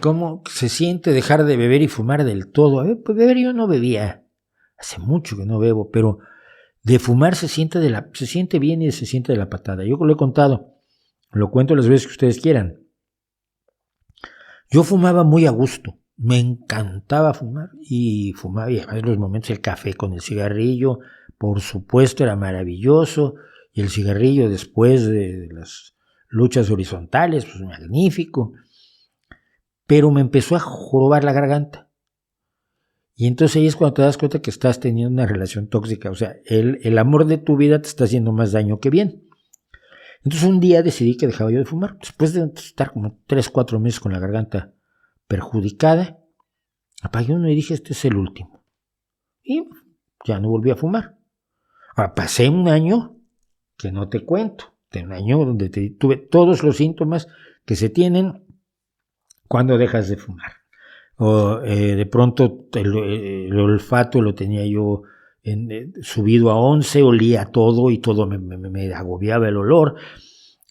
¿Cómo se siente dejar de beber y fumar del todo? A ver, pues beber yo no bebía. Hace mucho que no bebo, pero de fumar se siente bien y se siente de la patada. Yo lo he contado, lo cuento las veces que ustedes quieran. Yo fumaba muy a gusto, me encantaba fumar y fumaba, y además los momentos, el café con el cigarrillo, por supuesto, era maravilloso, y el cigarrillo después de las luchas horizontales, pues magnífico. Pero me empezó a jorobar la garganta. Y entonces ahí es cuando te das cuenta que estás teniendo una relación tóxica. O sea, el amor de tu vida te está haciendo más daño que bien. Entonces un día decidí que dejaba yo de fumar. Después de estar como 3-4 meses con la garganta perjudicada, apagué uno y dije, este es el último. Y ya no volví a fumar. Ahora, pasé un año que no te cuento. Un año donde tuve todos los síntomas que se tienen cuando dejas de fumar. O de pronto el olfato lo tenía yo subido a 11, olía todo y todo me agobiaba el olor.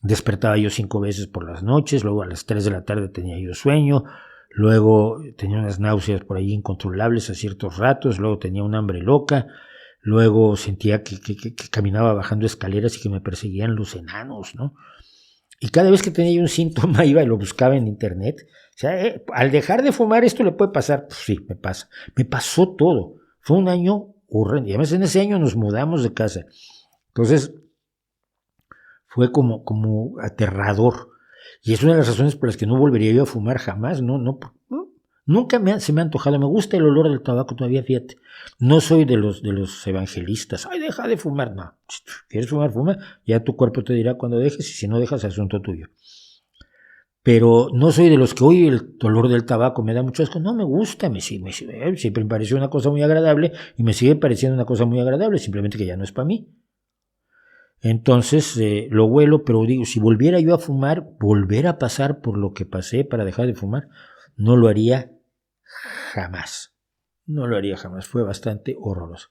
Despertaba yo 5 veces por las noches, luego a las 3 de la tarde tenía yo sueño, luego tenía unas náuseas por ahí incontrolables a ciertos ratos, luego tenía un hambre loca, luego sentía que caminaba bajando escaleras y que me perseguían los enanos, ¿no? Y cada vez que tenía yo un síntoma iba y lo buscaba en internet. O sea, al dejar de fumar esto le puede pasar. Pues sí, me pasa. Me pasó todo. Fue un año horrendo. Y además en ese año nos mudamos de casa. Entonces fue como aterrador. Y es una de las razones por las que no volvería yo a fumar jamás. Nunca se me ha antojado. Me gusta el olor del tabaco todavía, fíjate. No soy de los evangelistas. Ay, deja de fumar. No. Si quieres fumar, fuma. Ya tu cuerpo te dirá cuando dejes. Y si no dejas, asunto tuyo. Pero no soy de los que, oye, el olor del tabaco me da mucho asco. No me gusta. Siempre me pareció una cosa muy agradable. Y me sigue pareciendo una cosa muy agradable. Simplemente que ya no es para mí. Entonces lo huelo, pero digo, si volviera yo a fumar, volver a pasar por lo que pasé para dejar de fumar, no lo haría jamás. No lo haría jamás. Fue bastante horroroso.